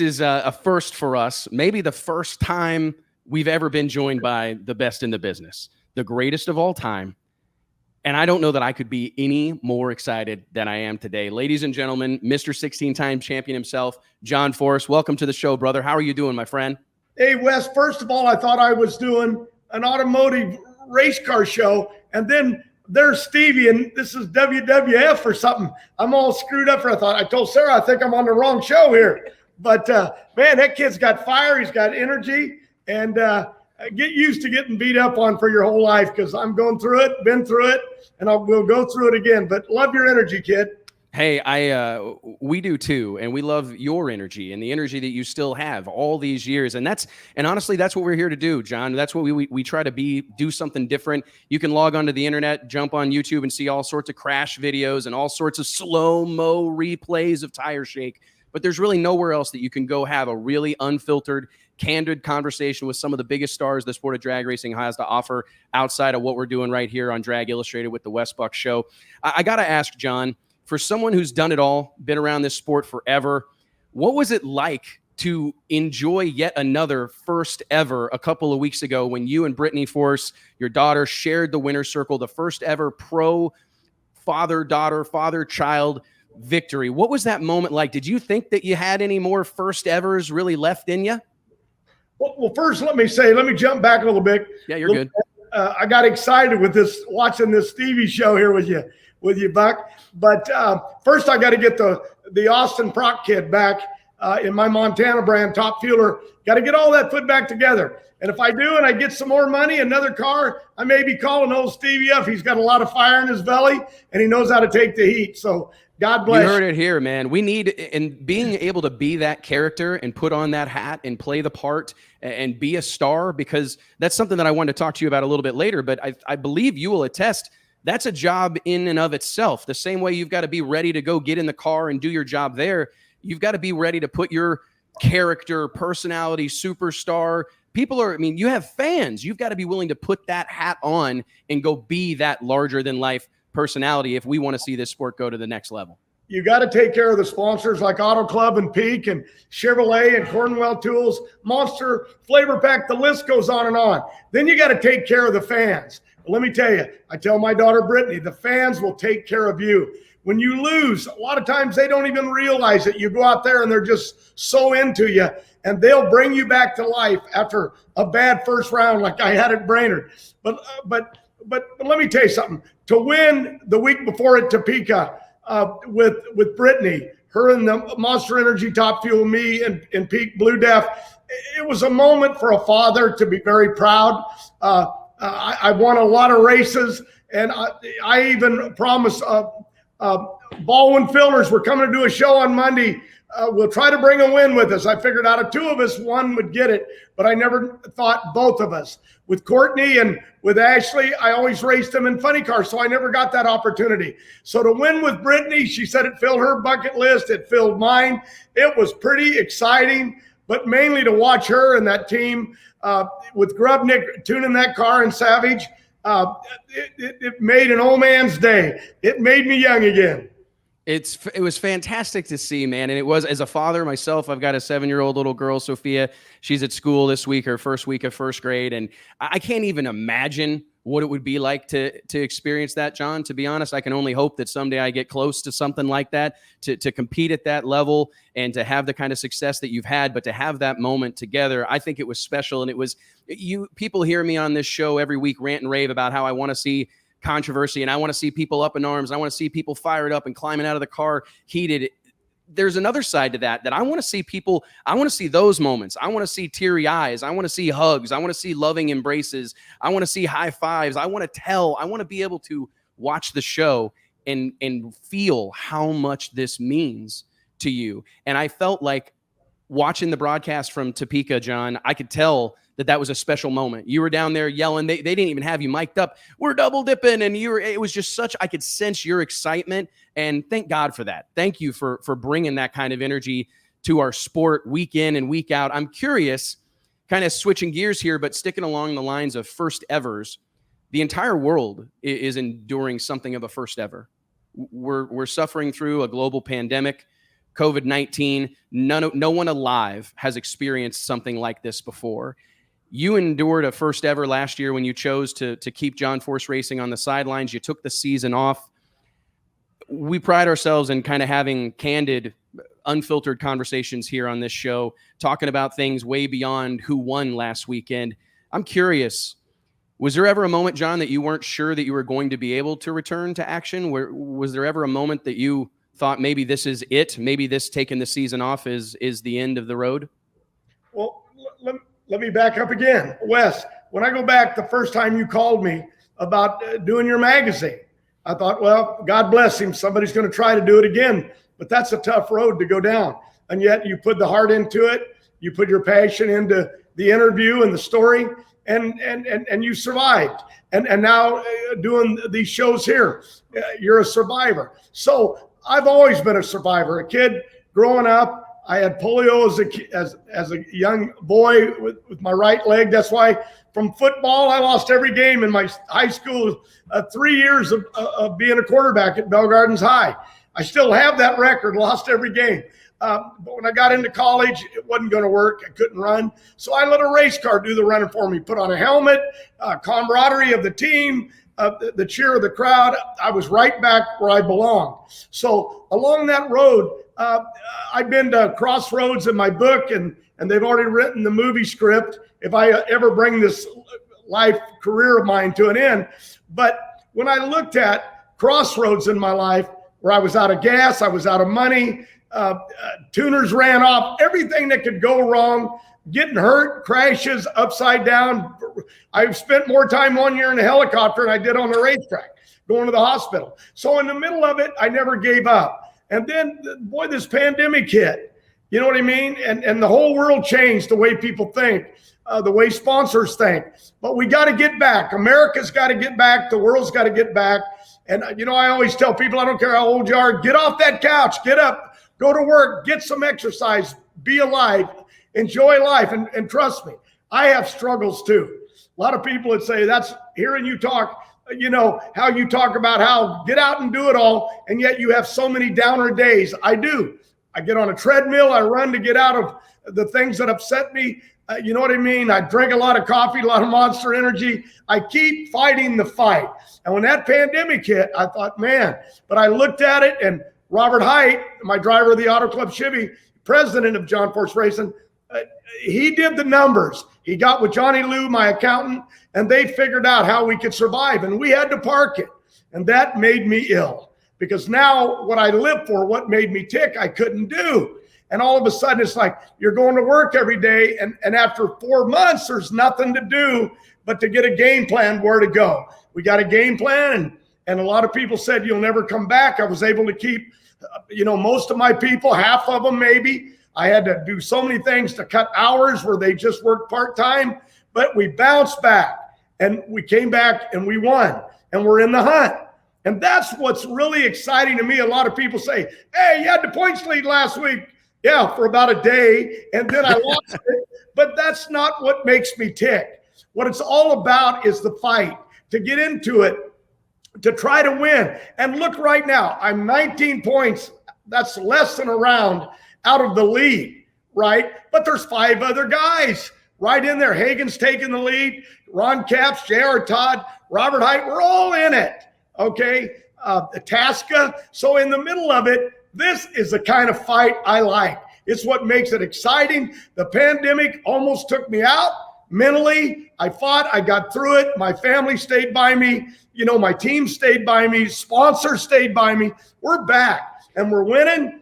This is a first for us, maybe the first time we've ever been joined by the best in the business, the greatest of all time. And I don't know that I could be any more excited than I am today. Ladies and gentlemen, Mr. 16-time champion himself, John Forrest. Welcome to the show, brother. How are you doing, my friend? Hey, Wes, first of all, I thought I was doing an automotive race car show, and then there's Stevie, and this is WWF or something. I'm all screwed up. I told Sarah, I think I'm on the wrong show here. But, man, that kid's got fire. He's got energy, and get used to getting beat up on for your whole life, because I'm going through it, been through it, and we'll go through it again. But love your energy, kid. Hey, we do too, and we love your energy and the energy that you still have all these years, and honestly, that's what we're here to do, John. That's what we try to do something different. You can log onto the internet, jump on YouTube, and see all sorts of crash videos and all sorts of slow-mo replays of Tire Shake, but there's really nowhere else that you can go have a really unfiltered, candid conversation with some of the biggest stars the sport of drag racing has to offer outside of what we're doing right here on Drag Illustrated with the Wes Buck Show. I got to ask, John, for someone who's done it all, been around this sport forever, what was it like to enjoy yet another first ever a couple of weeks ago when you and Brittany Force, your daughter, shared the winner's circle, the first ever pro father-daughter, father-child victory? What was that moment like? Did you think that you had any more first evers really left in you? Well, first, let me jump back a little bit. Yeah, you're good. I got excited with watching this Stevie show here with you, Buck. But first, I got to get the Austin Proc kid back in my Montana brand, Top Fueler. Got to get all that put back together. And if I do, and I get some more money, another car, I may be calling old Stevie up. He's got a lot of fire in his belly, and he knows how to take the heat. So God bless. You heard it here, man. We need, and being able to be that character and put on that hat and play the part and be a star, because that's something that I wanted to talk to you about a little bit later. But I believe you will attest, that's a job in and of itself. The same way you've got to be ready to go get in the car and do your job there, you've got to be ready to put your character, personality, superstar. You have fans. You've got to be willing to put that hat on and go be that larger than life personality if we want to see this sport go to the next level. You got to take care of the sponsors like Auto Club and Peak and Chevrolet and Cornwell Tools, Monster, Flavor Pack, the list goes on and on. Then you got to take care of the fans. Let me tell you, I tell my daughter Brittany, the fans will take care of you. When you lose, a lot of times they don't even realize it. You go out there and they're just so into you, and they'll bring you back to life after a bad first round like I had at Brainerd. But let me tell you something. To win the week before at Topeka with Brittany, her and the Monster Energy Top Fuel, me and Peak Blue Def, it was a moment for a father to be very proud. I won a lot of races, and I even promised Baldwin Fillers, we're coming to do a show on Monday. We'll try to bring a win with us. I figured out of two of us, one would get it, but I never thought both of us. With Courtney and with Ashley, I always raced them in funny cars, so I never got that opportunity. So to win with Brittany, she said it filled her bucket list. It filled mine. It was pretty exciting, but mainly to watch her and that team with Grubnick tuning that car and Savage. It made an old man's day. It made me young again. It was fantastic to see, man. And it was, as a father myself, I've got a 7-year-old little girl, Sophia. She's at school this week, her first week of first grade. And I can't even imagine what it would be like to experience that, John. To be honest, I can only hope that someday I get close to something like that, to compete at that level and to have the kind of success that you've had. But to have that moment together, I think it was special. And it was, people hear me on this show every week rant and rave about how I want to see controversy and I want to see people up in arms. I want to see people fired up and climbing out of the car heated. There's another side to that I want to see people. I want to see those moments. I want to see teary eyes. I want to see hugs. I want to see loving embraces. I want to see high fives. I want to be able to watch the show and feel how much this means to you. And I felt like watching the broadcast from Topeka, John, I could tell that was a special moment. You were down there yelling. They didn't even have you mic'd up. We're double dipping. And it was just I could sense your excitement. And thank God for that. Thank you for bringing that kind of energy to our sport week in and week out. I'm curious, kind of switching gears here, but sticking along the lines of first evers. The entire world is enduring something of a first ever. We're suffering through a global pandemic. COVID-19. No one alive has experienced something like this before. You endured a first ever last year when you chose to keep John Force Racing on the sidelines. You took the season off. We pride ourselves in kind of having candid, unfiltered conversations here on this show, talking about things way beyond who won last weekend. I'm curious, was there ever a moment, John, that you weren't sure that you were going to be able to return to action? Was there ever a moment that you thought maybe this is it? Maybe this taking the season off is the end of the road? Well, let me back up again. Wes, when I go back the first time you called me about doing your magazine, I thought, well, God bless him. Somebody's going to try to do it again. But that's a tough road to go down. And yet you put the heart into it. You put your passion into the interview and the story, and you survived. And now doing these shows here, you're a survivor. So I've always been a survivor. A kid growing up, I had polio as a young boy with my right leg. That's why from football, I lost every game in my high school, 3 years of being a quarterback at Bell Gardens High. I still have that record, lost every game. But when I got into college, it wasn't going to work. I couldn't run. So I let a race car do the running for me, put on a helmet, camaraderie of the team, the cheer of the crowd. I was right back where I belonged. So along that road, I've been to Crossroads in my book, and they've already written the movie script if I ever bring this life career of mine to an end. But when I looked at Crossroads in my life, where I was out of gas, I was out of money, tuners ran off, everything that could go wrong, getting hurt, crashes, upside down. I've spent more time 1 year in a helicopter than I did on the racetrack, going to the hospital. So in the middle of it, I never gave up. And then, boy, this pandemic hit. You know what I mean? And the whole world changed the way people think, the way sponsors think. But we got to get back. America's got to get back. The world's got to get back. And, you know, I always tell people, I don't care how old you are, get off that couch, get up, go to work, get some exercise, be alive, enjoy life. And trust me, I have struggles too. A lot of people would say, that's hearing you talk, you know, how you talk about how get out and do it all. And yet you have so many downer days. I do. I get on a treadmill. I run to get out of the things that upset me. You know what I mean? I drink a lot of coffee, a lot of Monster Energy. I keep fighting the fight. And when that pandemic hit, I thought, man, but I looked at it, and Robert Height, my driver of the Auto Club Chevy, president of John Force Racing, he did the numbers. He got with Johnny Lou, my accountant, and they figured out how we could survive. And we had to park it. And that made me ill, because now what I lived for, what made me tick, I couldn't do. And all of a sudden, it's like you're going to work every day. And after 4 months, there's nothing to do but to get a game plan where to go. We got a game plan. And a lot of people said, you'll never come back. I was able to keep, you know, most of my people, half of them maybe. I had to do so many things to cut hours where they just worked part-time. But we bounced back. And we came back and we won. And we're in the hunt. And that's what's really exciting to me. A lot of people say, hey, you had the points lead last week. Yeah, for about a day, and then I lost it. But that's not what makes me tick. What it's all about is the fight, to get into it, to try to win. And look right now, I'm 19 points. That's less than a round out of the lead, right? But there's 5 other guys right in there. Hagen's taking the lead. Ron Capps, J.R. Todd, Robert Height, we're all in it, okay? Tasca. So in the middle of it, this is the kind of fight I like. It's what makes it exciting. The pandemic almost took me out mentally. I fought. I got through it. My family stayed by me. You know, my team stayed by me. Sponsors stayed by me. We're back and we're winning.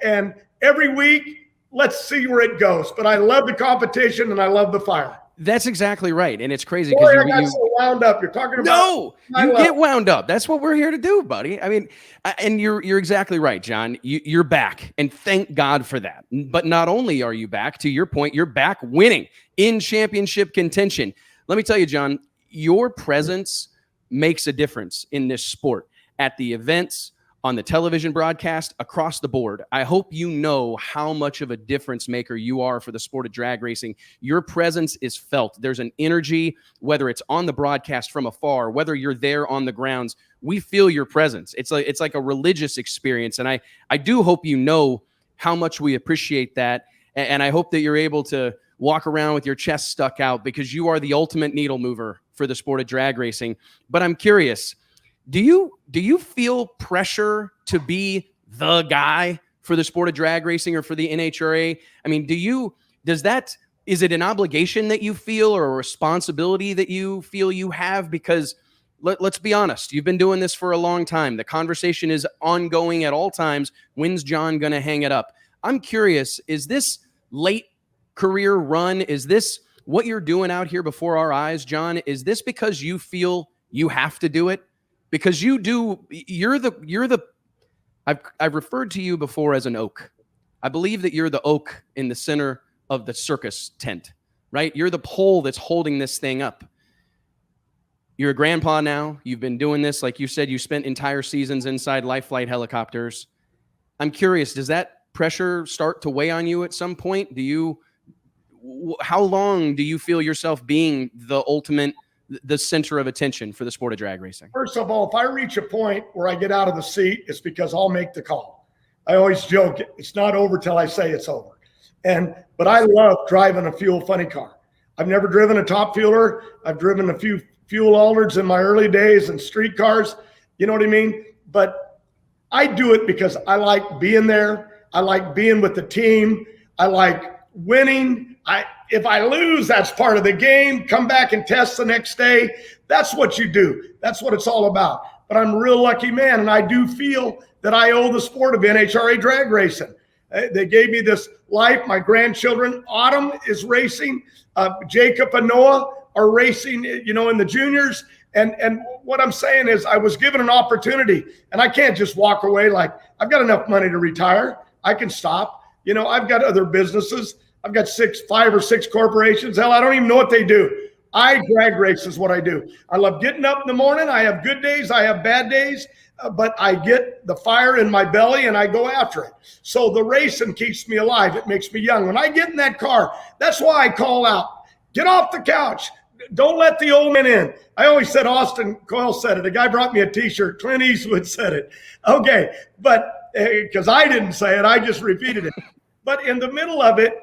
And every week, let's see where it goes. But I love the competition and I love the fire. That's exactly right. And it's crazy because you got so wound up. You're talking about you get wound up. That's what we're here to do, buddy. I mean, and you're exactly right, John. You're back, and thank God for that. But not only are you back, to your point, you're back winning in championship contention. Let me tell you, John, your presence makes a difference in this sport, at the events, on the television broadcast, across the board. I hope you know how much of a difference maker you are for the sport of drag racing. Your presence is felt. There's an energy, whether it's on the broadcast from afar, whether you're there on the grounds, we feel your presence. It's like a religious experience. And I do hope you know how much we appreciate that. And I hope that you're able to walk around with your chest stuck out, because you are the ultimate needle mover for the sport of drag racing. But I'm curious, do you feel pressure to be the guy for the sport of drag racing or for the NHRA? I mean, is it an obligation that you feel, or a responsibility that you feel you have? Because let's be honest, you've been doing this for a long time. The conversation is ongoing at all times. When's John going to hang it up? I'm curious, is this late career run? Is this what you're doing out here before our eyes, John? Is this because you feel you have to do it? Because I've referred to you before as an oak. I believe that you're the oak in the center of the circus tent, right? You're the pole that's holding this thing up. You're a grandpa now. You've been doing this. Like you said, you spent entire seasons inside life flight helicopters. I'm curious, does that pressure start to weigh on you at some point? How long do you feel yourself being the center of attention for the sport of drag racing? First of all, if I reach a point where I get out of the seat, it's because I'll make the call. I always joke, it's not over till I say it's over. But I love driving a fuel funny car. I've never driven a top fueler. I've driven a few fuel altereds in my early days and street cars. You know what I mean? But I do it because I like being there. I like being with the team. I like winning. If I lose, that's part of the game. Come back and test the next day. That's what you do. That's what it's all about. But I'm a real lucky man, and I do feel that I owe the sport of NHRA drag racing. They gave me this life. My grandchildren, Autumn is racing. Jacob and Noah are racing, in the juniors. And what I'm saying is I was given an opportunity, and I can't just walk away like I've got enough money to retire. I can stop. I've got other businesses. I've got 5 or 6 corporations. Hell, I don't even know what they do. I drag race is what I do. I love getting up in the morning. I have good days. I have bad days. But I get the fire in my belly and I go after it. So the racing keeps me alive. It makes me young. When I get in that car, that's why I call out, get off the couch. Don't let the old man in. I always said, Austin Coyle said it. A guy brought me a t-shirt. Clint Eastwood said it. Okay. But because I didn't say it, I just repeated it. But in the middle of it,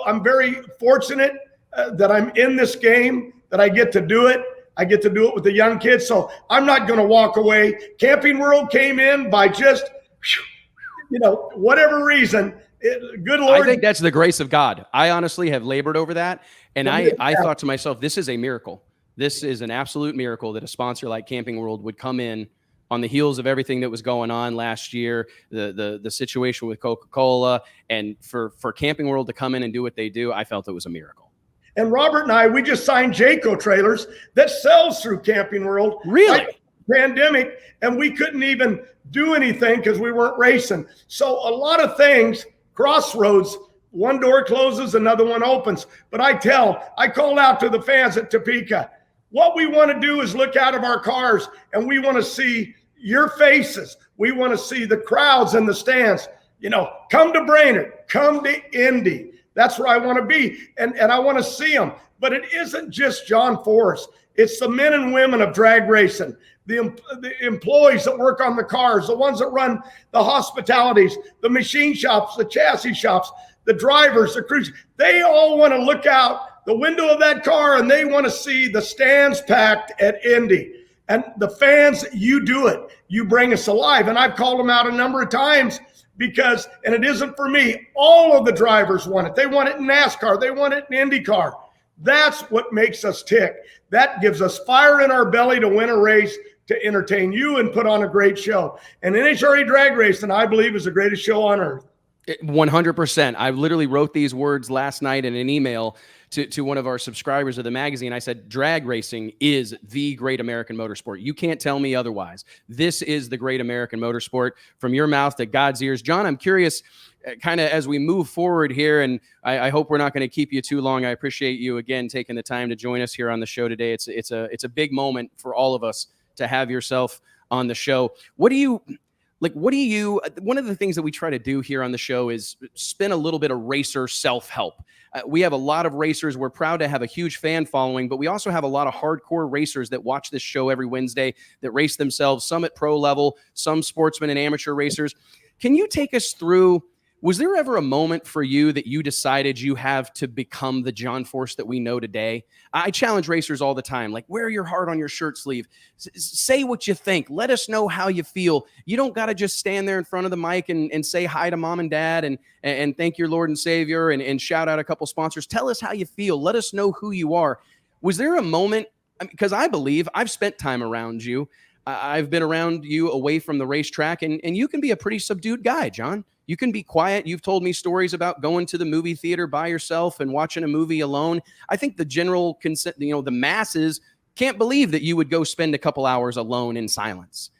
I'm very fortunate that I'm in this game, that I get to do it. I get to do it with the young kids. So I'm not going to walk away. Camping World came in by just, whatever reason. Good Lord. I think that's the grace of God. I honestly have labored over that. And I thought to myself, this is a miracle. This is an absolute miracle that a sponsor like Camping World would come in on the heels of everything that was going on last year, the situation with Coca-Cola, and for Camping World to come in and do what they do. I felt it was a miracle. And Robert and I, we just signed Jayco trailers that sells through Camping World. Really? Like pandemic, and we couldn't even do anything because we weren't racing. So a lot of things, crossroads, one door closes, another one opens. But I called out to the fans at Topeka, what we want to do is look out of our cars and we want to see your faces. We want to see the crowds in the stands. Come to Brainerd, come to Indy. That's where I want to be. And I want to see them. But it isn't just John Forrest. It's the men and women of drag racing, the employees that work on the cars, the ones that run the hospitalities, the machine shops, the chassis shops, the drivers, the crews. They all want to look out the window of that car and they want to see the stands packed at Indy. And the fans, you do it. You bring us alive. And I've called them out a number of times because, and it isn't for me, all of the drivers want it. They want it in NASCAR. They want it in IndyCar. That's what makes us tick. That gives us fire in our belly to win a race, to entertain you and put on a great show. And NHRA Drag Racing, I believe, is the greatest show on earth. 100%. I literally wrote these words last night in an email to one of our subscribers of the magazine. I said, drag racing is the great American motorsport. You can't tell me otherwise. This is the great American motorsport, from your mouth to God's ears. John, I'm curious, kind of as we move forward here, and I hope we're not going to keep you too long. I appreciate you again taking the time to join us here on the show today. It's a big moment for all of us to have yourself on the show. One of the things that we try to do here on the show is spin a little bit of racer self-help. We have a lot of racers. We're proud to have a huge fan following, but we also have a lot of hardcore racers that watch this show every Wednesday, that race themselves, some at pro level, some sportsmen and amateur racers. Can you take us through Was there ever a moment for you that you decided you have to become the John Force that we know today? I challenge racers all the time, like, wear your heart on your shirt sleeve. Say what you think. Let us know how you feel. You don't got to just stand there in front of the mic and say hi to mom and dad and thank your Lord and Savior and shout out a couple sponsors. Tell us how you feel. Let us know who you are. Was there a moment? Because I believe I've spent time around you. I've been around you away from the racetrack, and you can be a pretty subdued guy, John. You can be quiet. You've told me stories about going to the movie theater by yourself and watching a movie alone. I think the general consent, the masses can't believe that you would go spend a couple hours alone in silence.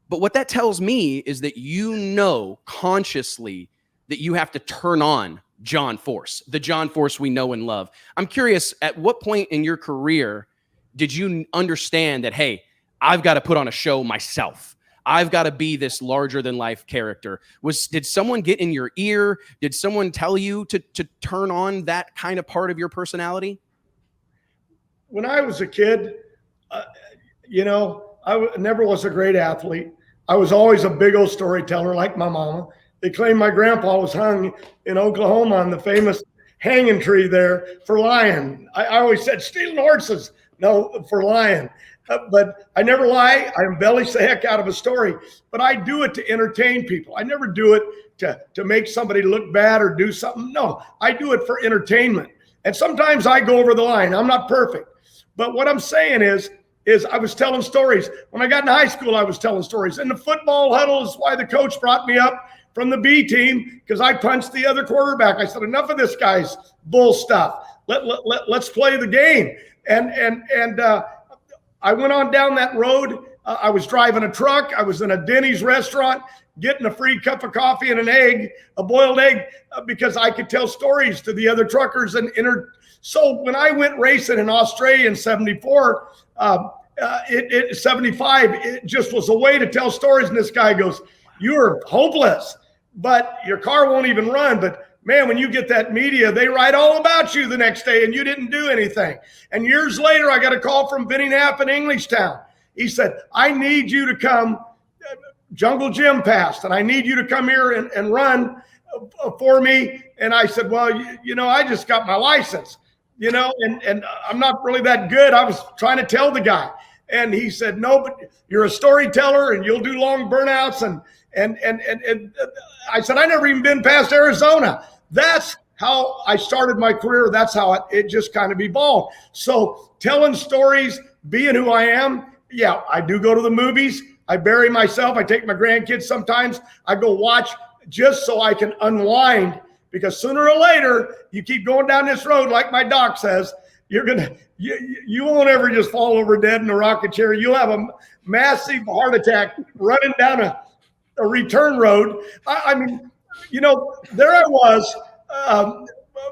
But what that tells me is that you know consciously that you have to turn on John Force, the John Force we know and love. I'm curious, at what point in your career did you understand that, hey, I've got to put on a show myself? I've got to be this larger than life character. Did someone get in your ear? Did someone tell you to turn on that kind of part of your personality? When I was a kid, I never was a great athlete. I was always a big old storyteller like my mama. They claim my grandpa was hung in Oklahoma on the famous hanging tree there for lying. I always said stealing horses. No, for lying. But I never lie. I embellish the heck out of a story, but I do it to entertain people. I never do it to make somebody look bad or do something. No, I do it for entertainment. And sometimes I go over the line. I'm not perfect. But what I'm saying is I was telling stories. When I got in high school, I was telling stories. In the football huddle is why the coach brought me up from the B team, because I punched the other quarterback. I said, enough of this guy's bull stuff. Let's play the game. And I went on down that road. I was driving a truck. I was in a Denny's restaurant getting a free cup of coffee and an egg, a boiled egg, because I could tell stories to the other truckers. So when I went racing in Australia in 74, 75, it just was a way to tell stories. And this guy goes, you're hopeless, but your car won't even run. But man, when you get that media, they write all about you the next day and you didn't do anything. And years later, I got a call from Vinnie Knapp in Englishtown. He said, I need you to come. Jungle Jim passed, and I need you to come here and run for me. And I said, well, I just got my license, and I'm not really that good. I was trying to tell the guy. And he said, no, but you're a storyteller and you'll do long burnouts. And I said, I never even been past Arizona. That's how I started my career. That's how it just kind of evolved. So telling stories, being who I am. Yeah, I do go to the movies. I bury myself. I take my grandkids sometimes. I go watch just so I can unwind, because sooner or later, you keep going down this road, like my doc says, you won't ever just fall over dead in a rocket chair. You'll have a massive heart attack running down a return road. I mean, there I was.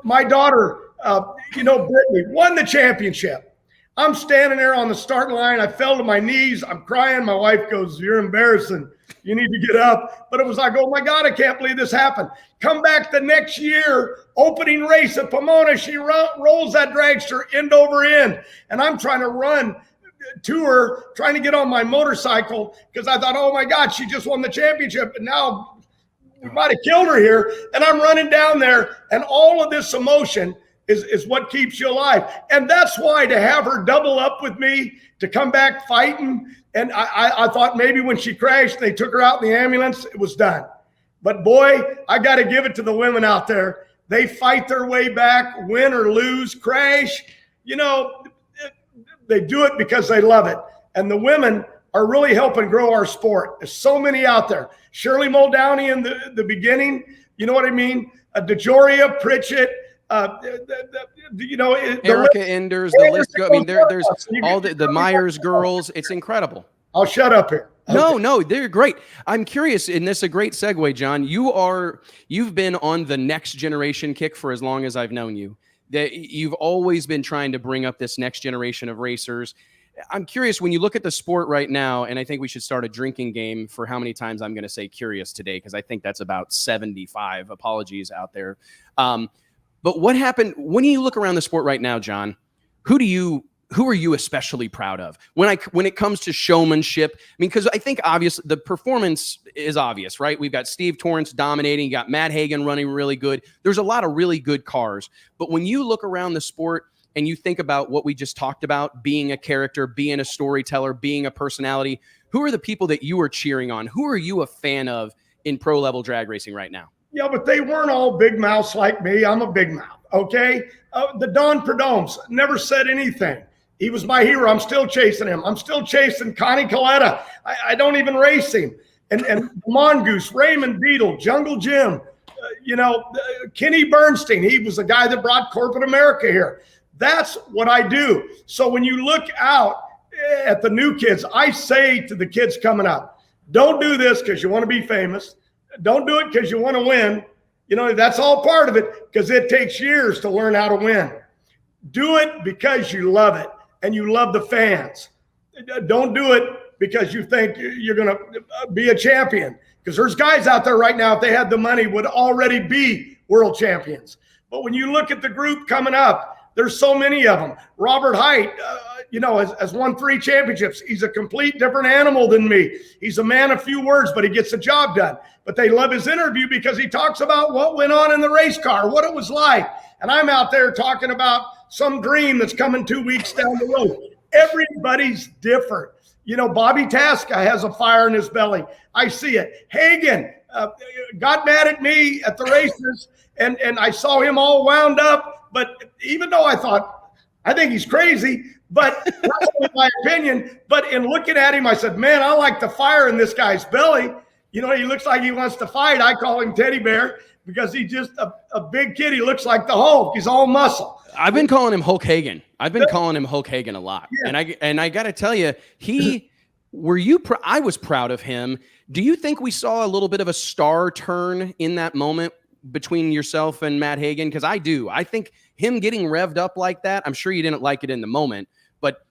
My daughter, Brittany, won the championship. I'm standing there on the starting line. I fell to my knees. I'm crying. My wife goes, you're embarrassing. You need to get up. But it was like, oh my God, I can't believe this happened. Come back the next year, opening race at Pomona. She rolls that dragster end over end. And I'm trying to run to her, trying to get on my motorcycle, because I thought, oh my God, she just won the championship. And now we might have killed her here. And I'm running down there, and all of this emotion is what keeps you alive. And that's why, to have her double up with me, to come back fighting. And I thought maybe when she crashed, they took her out in the ambulance, it was done. But boy, I got to give it to the women out there. They fight their way back, win or lose, crash. They do it because they love it. And the women are really helping grow our sport. There's so many out there. Shirley Muldowney in the beginning, you know what I mean? DeJoria, Pritchett, Erica Enders, the list go. I mean, there's all the Myers girls. It's incredible. I'll shut up here. Okay. No, they're great. I'm curious, and this is a great segue, John. You've been on the next generation kick for as long as I've known you. That you've always been trying to bring up this next generation of racers. I'm curious, when you look at the sport right now, and I think we should start a drinking game for how many times I'm going to say curious today, because I think that's about 75. Apologies out there. But what happened when you look around the sport right now, John? Who do you who are you especially proud of when it comes to showmanship? I mean, because I think obviously the performance is obvious, right? We've got Steve Torrance dominating, you got Matt Hagan running really good. There's a lot of really good cars. But when you look around the sport and you think about what we just talked about, being a character, being a storyteller, being a personality, who are the people that you are cheering on? Who are you a fan of in pro level drag racing right now? Yeah, but they weren't all big mouths like me. I'm a big mouth, okay? The Don Perdomes never said anything. He was my hero. I'm still chasing him. I'm still chasing Connie Coletta. I don't even race him. And Mongoose, Raymond Beadle, Jungle Jim, Kenny Bernstein. He was the guy that brought corporate America here. That's what I do. So when you look out at the new kids, I say to the kids coming up, don't do this because you want to be famous. Don't do it because you want to win. That's all part of it, because it takes years to learn how to win. Do it because you love it and you love the fans. Don't do it because you think you're going to be a champion, because there's guys out there right now, if they had the money, would already be world champions. But when you look at the group coming up, there's so many of them. Robert Height, has won 3 championships. He's a complete different animal than me. He's a man of few words, but he gets the job done. But they love his interview because he talks about what went on in the race car, what it was like. And I'm out there talking about some dream that's coming 2 weeks down the road. Everybody's different. Bobby Tasca has a fire in his belly. I see it. Hagan got mad at me at the races, and I saw him all wound up. But even though I think he's crazy, but that's my opinion. But in looking at him, I said, man, I like the fire in this guy's belly. He looks like he wants to fight. I call him Teddy Bear because he's just a big kid. He looks like the Hulk. He's all muscle. I've been calling him Hulk Hagan. I've been calling him Hulk Hagan a lot. Yeah. And I got to tell you, I was proud of him. Do you think we saw a little bit of a star turn in that moment between yourself and Matt Hagan? Because I do. I think him getting revved up like that, I'm sure you didn't like it in the moment, but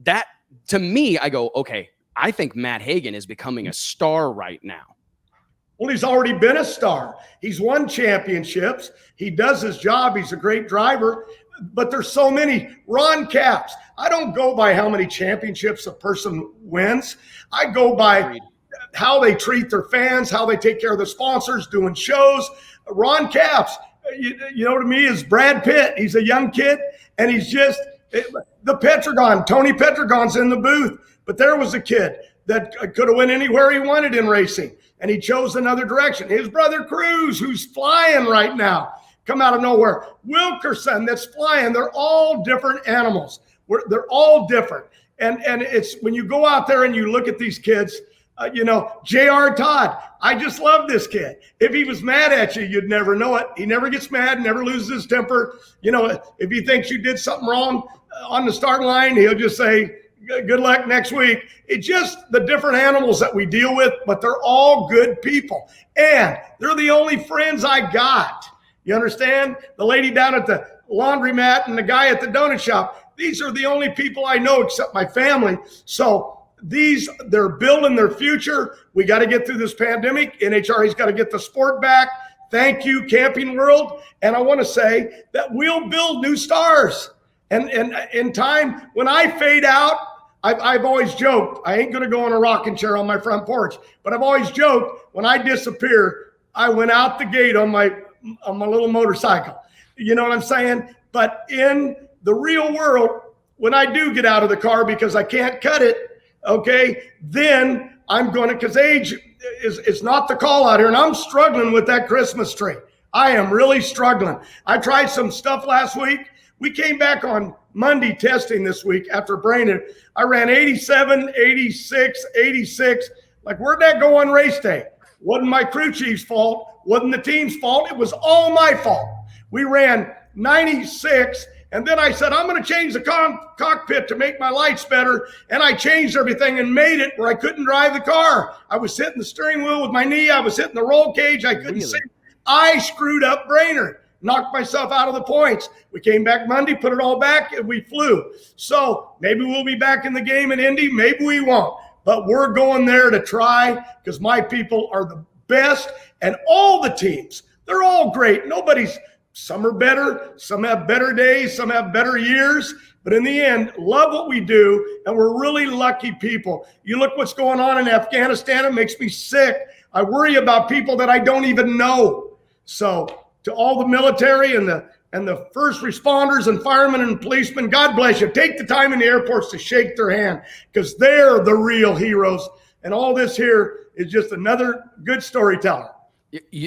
that, to me, I go, okay, I think Matt Hagan is becoming a star right now. Well, he's already been a star. He's won championships. He does his job. He's a great driver. But there's so many. Ron Capps. I don't go by how many championships a person wins. I go by how they treat their fans, how they take care of the sponsors, doing shows. Ron Capps, to me, is Brad Pitt. He's a young kid, and he's just the Petragon. Tony Petragon's in the booth. But there was a kid that could have went anywhere he wanted in racing, and he chose another direction. His brother Cruz, who's flying right now, come out of nowhere. Wilkerson, that's flying. They're all different animals. They're all different. And it's when you go out there and you look at these kids, J.R. Todd, I just love this kid. If he was mad at you, you'd never know it. He never gets mad, never loses his temper. If he thinks you did something wrong on the start line, he'll just say, good luck next week. It's just the different animals that we deal with, but they're all good people. And they're the only friends I got. You understand? The lady down at the laundromat and the guy at the donut shop, these are the only people I know except my family. So they're building their future. We got to get through this pandemic. NHRA's got to get the sport back. Thank you, Camping World. And I want to say that we'll build new stars. And in time, when I fade out, I've always joked, I ain't going to go on a rocking chair on my front porch, but I've always joked, when I disappear, I went out the gate on my little motorcycle. You know what I'm saying? But in the real world, when I do get out of the car because I can't cut it, okay, then I'm going to, because age is not the call out here, and I'm struggling with that Christmas tree. I am really struggling. I tried some stuff last week. We came back on Monday testing this week after Brainerd. I ran 87, 86, 86. Like, where'd that go on race day? Wasn't my crew chief's fault. Wasn't the team's fault. It was all my fault. We ran 96, and then I said, I'm going to change the cockpit to make my lights better, and I changed everything and made it where I couldn't drive the car. I was hitting the steering wheel with my knee. I was hitting the roll cage. I couldn't see. I screwed up Brainerd. Knocked myself out of the points. We came back Monday, put it all back, and we flew. So maybe we'll be back in the game in Indy. Maybe we won't. But we're going there to try, because my people are the best. And all the teams, they're all great. Nobody's some are better, some have better days, some have better years. But in the end, love what we do, and we're really lucky people. You look what's going on in Afghanistan, it makes me sick. I worry about people that I don't even know. So to all the military and the first responders and firemen and policemen, God bless you. Take the time in the airports to shake their hand, because they're the real heroes. And all this here is just another good storyteller.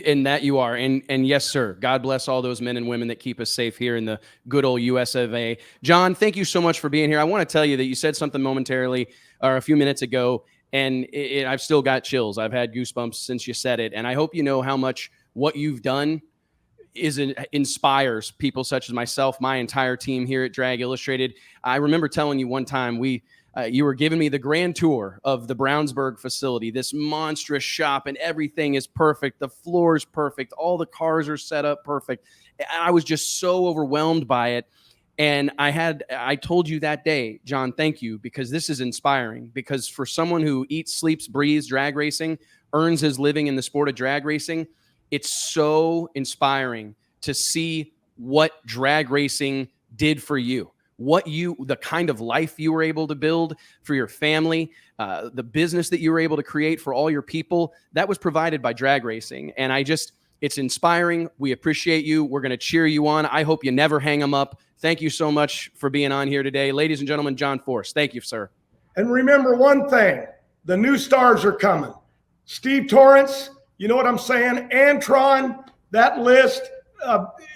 And that you are. And yes, sir. God bless all those men and women that keep us safe here in the good old US of A. John, thank you so much for being here. I want to tell you that you said something momentarily or a few minutes ago, and I've still got chills. I've had goosebumps since you said it. And I hope you know how much what you've done inspires people such as myself, my entire team here at Drag Illustrated. I remember telling you one time you were giving me the grand tour of the Brownsburg facility, this monstrous shop, and everything is perfect. The floor is perfect. All the cars are set up perfect. I was just so overwhelmed by it. And I told you that day, John, thank you, because this is inspiring. Because for someone who eats, sleeps, breathes drag racing, earns his living in the sport of drag racing, it's so inspiring to see what drag racing did for you. The kind of life you were able to build for your family, the business that you were able to create for all your people, that was provided by drag racing. And it's inspiring. We appreciate you. We're going to cheer you on. I hope you never hang them up. Thank you so much for being on here today. Ladies and gentlemen, John Force. Thank you, sir. And remember one thing, the new stars are coming. Steve Torrance, you know what I'm saying? Antron, that list,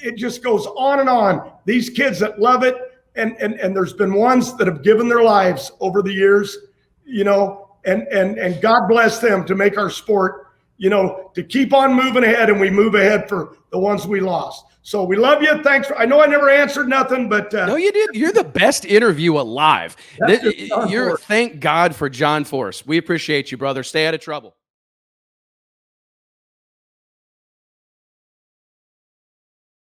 it just goes on and on. These kids that love it. And there's been ones that have given their lives over the years, and God bless them to make our sport, to keep on moving ahead, and we move ahead for the ones we lost. So we love you. Thanks. I know I never answered nothing, but no, you did. You're the best interview alive. Thank God for John Force. We appreciate you, brother. Stay out of trouble.